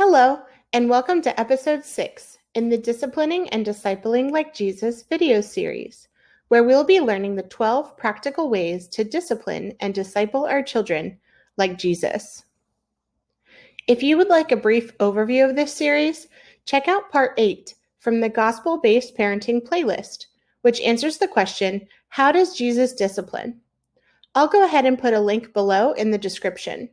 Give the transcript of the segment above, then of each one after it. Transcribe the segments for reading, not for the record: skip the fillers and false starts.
Hello, and welcome to episode 6 in the Disciplining and Discipling Like Jesus video series, where we'll be learning the 12 practical ways to discipline and disciple our children like Jesus. If you would like a brief overview of this series, check out part 8 from the Gospel-Based Parenting playlist, which answers the question, how does Jesus discipline? I'll go ahead and put a link below in the description.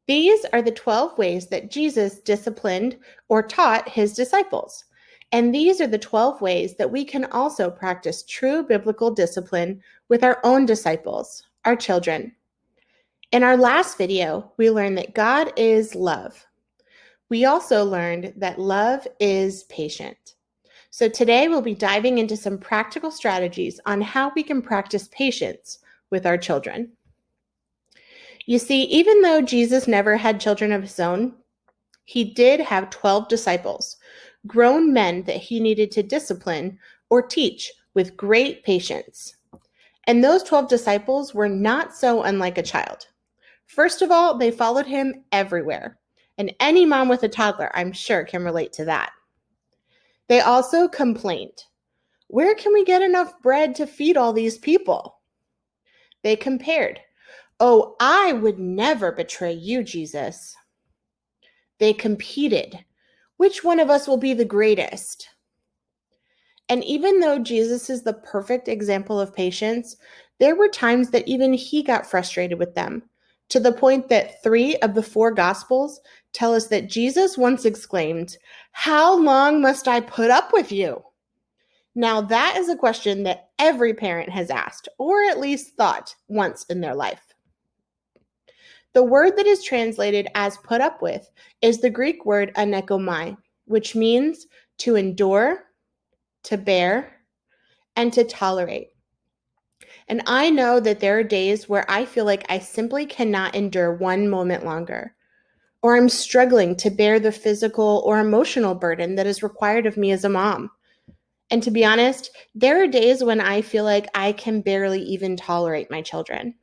These are the 12 ways that Jesus disciplined or taught his disciples. And these are the 12 ways that we can also practice true biblical discipline with our own disciples, our children. In our last video, we learned that God is love. We also learned that love is patient. So today we'll be diving into some practical strategies on how we can practice patience with our children. You see, even though Jesus never had children of his own, he did have 12 disciples, grown men that he needed to discipline or teach with great patience. And those 12 disciples were not so unlike a child. First of all, they followed him everywhere. And any mom with a toddler, I'm sure, can relate to that. They also complained. Where can we get enough bread to feed all these people? They compared. Oh, I would never betray you, Jesus. They competed. Which one of us will be the greatest? And even though Jesus is the perfect example of patience, there were times that even he got frustrated with them, to the point that 3 of the 4 Gospels tell us that Jesus once exclaimed, "How long must I put up with you?" Now, that is a question that every parent has asked, or at least thought once in their life. The word that is translated as put up with is the Greek word Aneko Mai, which means to endure, to bear, and to tolerate. And I know that there are days where I feel like I simply cannot endure one moment longer, or I'm struggling to bear the physical or emotional burden that is required of me as a mom. And to be honest, there are days when I feel like I can barely even tolerate my children.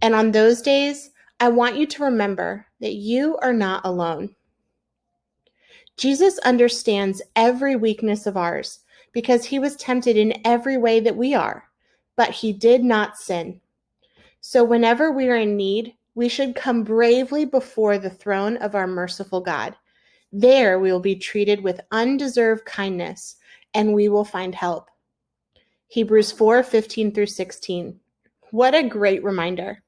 And on those days, I want you to remember that you are not alone. Jesus understands every weakness of ours because he was tempted in every way that we are, but he did not sin. So whenever we are in need, we should come bravely before the throne of our merciful God. There we will be treated with undeserved kindness, and we will find help. Hebrews 4:15 through 16. What a great reminder.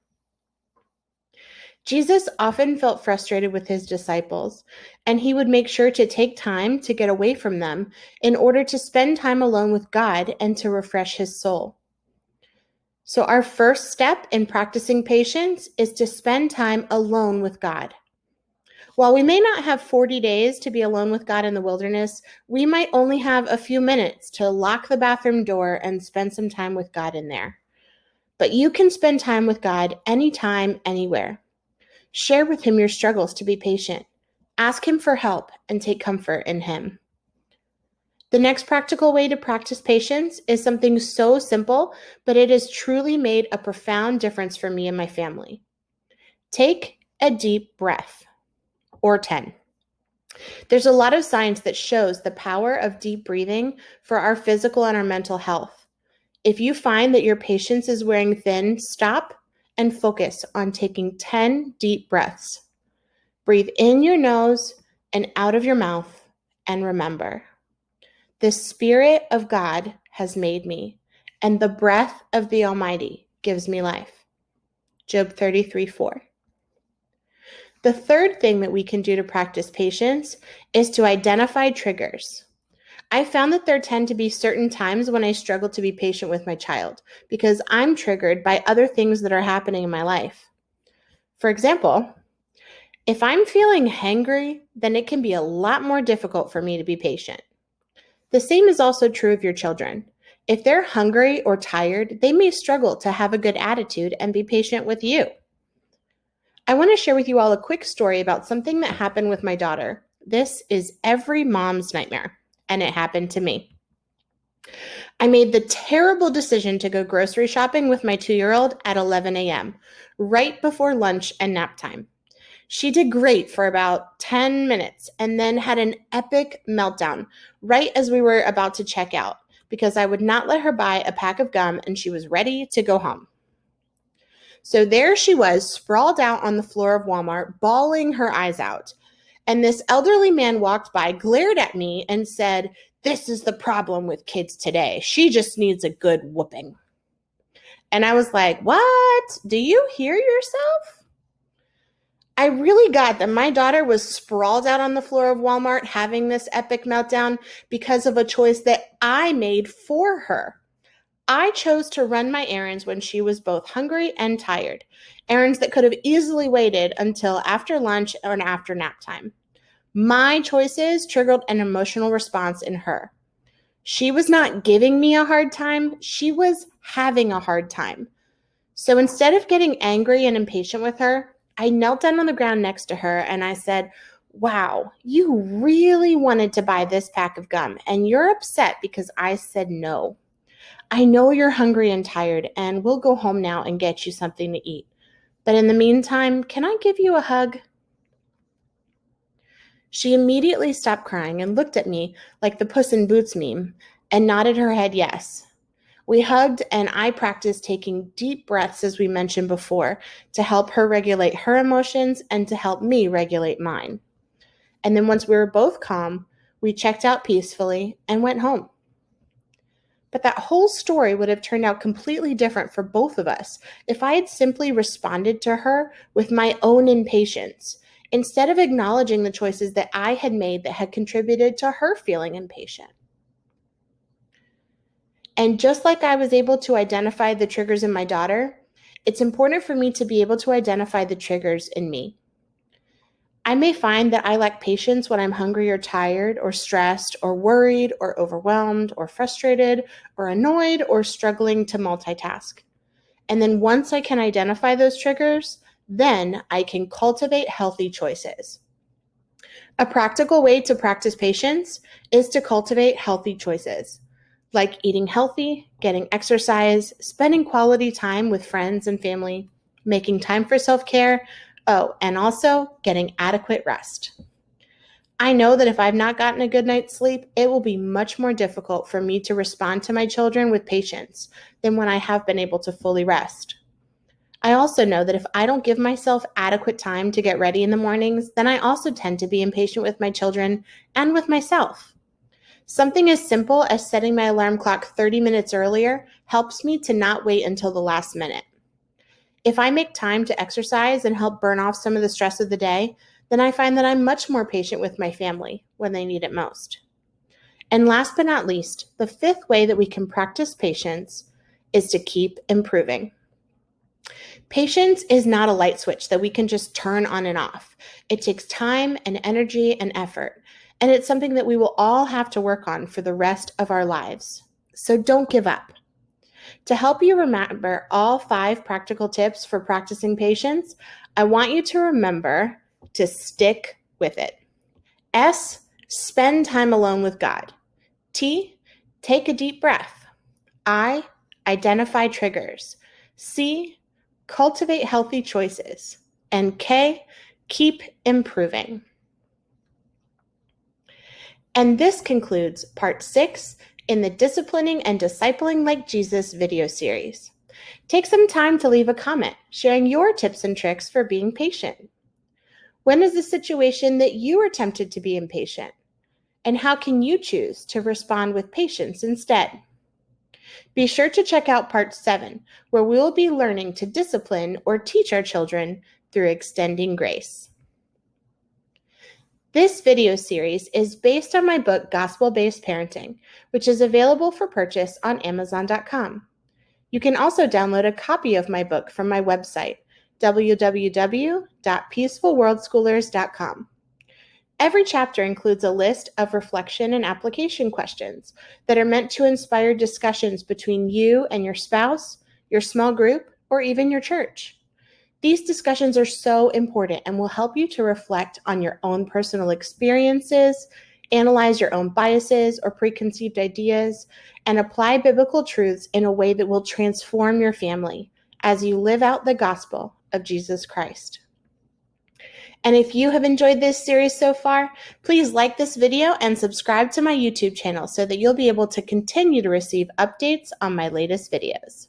Jesus often felt frustrated with his disciples, and he would make sure to take time to get away from them in order to spend time alone with God and to refresh his soul. So our first step in practicing patience is to spend time alone with God. While we may not have 40 days to be alone with God in the wilderness, we might only have a few minutes to lock the bathroom door and spend some time with God in there. But you can spend time with God anytime, anywhere. Share with him your struggles to be patient. Ask him for help and take comfort in him. The next practical way to practice patience is something so simple, but it has truly made a profound difference for me and my family. Take a deep breath, or 10. There's a lot of science that shows the power of deep breathing for our physical and our mental health. If you find that your patience is wearing thin, stop and focus on taking 10 deep breaths. Breathe in your nose and out of your mouth, and remember, the Spirit of God has made me, and the breath of the Almighty gives me life. Job 33:4. The third thing that we can do to practice patience is to identify triggers. I found that there tend to be certain times when I struggle to be patient with my child because I'm triggered by other things that are happening in my life. For example, if I'm feeling hangry, then it can be a lot more difficult for me to be patient. The same is also true of your children. If they're hungry or tired, they may struggle to have a good attitude and be patient with you. I want to share with you all a quick story about something that happened with my daughter. This is every mom's nightmare, and it happened to me. I made the terrible decision to go grocery shopping with my 2-year-old at 11 a.m., right before lunch and nap time. She did great for about 10 minutes and then had an epic meltdown right as we were about to check out because I would not let her buy a pack of gum and she was ready to go home. So there she was, sprawled out on the floor of Walmart, bawling her eyes out. And this elderly man walked by, glared at me, and said, "This is the problem with kids today. She just needs a good whooping." And I was like, "What? Do you hear yourself?" I really got that my daughter was sprawled out on the floor of Walmart having this epic meltdown because of a choice that I made for her. I chose to run my errands when she was both hungry and tired, errands that could have easily waited until after lunch or after nap time. My choices triggered an emotional response in her. She was not giving me a hard time, she was having a hard time. So instead of getting angry and impatient with her, I knelt down on the ground next to her and I said, "Wow, you really wanted to buy this pack of gum, and you're upset because I said no. I know you're hungry and tired, and we'll go home now and get you something to eat. But in the meantime, can I give you a hug?" She immediately stopped crying and looked at me like the Puss in Boots meme and nodded her head yes. We hugged, and I practiced taking deep breaths, as we mentioned before, to help her regulate her emotions and to help me regulate mine. And then once we were both calm, we checked out peacefully and went home. But that whole story would have turned out completely different for both of us if I had simply responded to her with my own impatience, instead of acknowledging the choices that I had made that had contributed to her feeling impatient. And just like I was able to identify the triggers in my daughter, it's important for me to be able to identify the triggers in me. I may find that I lack patience when I'm hungry or tired or stressed or worried or overwhelmed or frustrated or annoyed or struggling to multitask. And then once I can identify those triggers, then I can cultivate healthy choices. A practical way to practice patience is to cultivate healthy choices, like eating healthy, getting exercise, spending quality time with friends and family, making time for self-care, and also getting adequate rest. I know that if I've not gotten a good night's sleep, it will be much more difficult for me to respond to my children with patience than when I have been able to fully rest. I also know that if I don't give myself adequate time to get ready in the mornings, then I also tend to be impatient with my children and with myself. Something as simple as setting my alarm clock 30 minutes earlier helps me to not wait until the last minute. If I make time to exercise and help burn off some of the stress of the day, then I find that I'm much more patient with my family when they need it most. And last but not least, the fifth way that we can practice patience is to keep improving. Patience is not a light switch that we can just turn on and off. It takes time and energy and effort, and it's something that we will all have to work on for the rest of our lives. So don't give up. To help you remember all 5 practical tips for practicing patience, I want you to remember to stick with it. S, spend time alone with God. T, take a deep breath. I, identify triggers. C, cultivate healthy choices. And K, keep improving. And this concludes part 6 in the Disciplining and Discipling Like Jesus video series. Take some time to leave a comment sharing your tips and tricks for being patient. When is the situation that you are tempted to be impatient? And how can you choose to respond with patience instead? Be sure to check out part 7, where we will be learning to discipline or teach our children through extending grace. This video series is based on my book, Gospel-Based Parenting, which is available for purchase on Amazon.com. You can also download a copy of my book from my website, www.peacefulworldschoolers.com. Every chapter includes a list of reflection and application questions that are meant to inspire discussions between you and your spouse, your small group, or even your church. These discussions are so important and will help you to reflect on your own personal experiences, analyze your own biases or preconceived ideas, and apply biblical truths in a way that will transform your family as you live out the gospel of Jesus Christ. And if you have enjoyed this series so far, please like this video and subscribe to my YouTube channel so that you'll be able to continue to receive updates on my latest videos.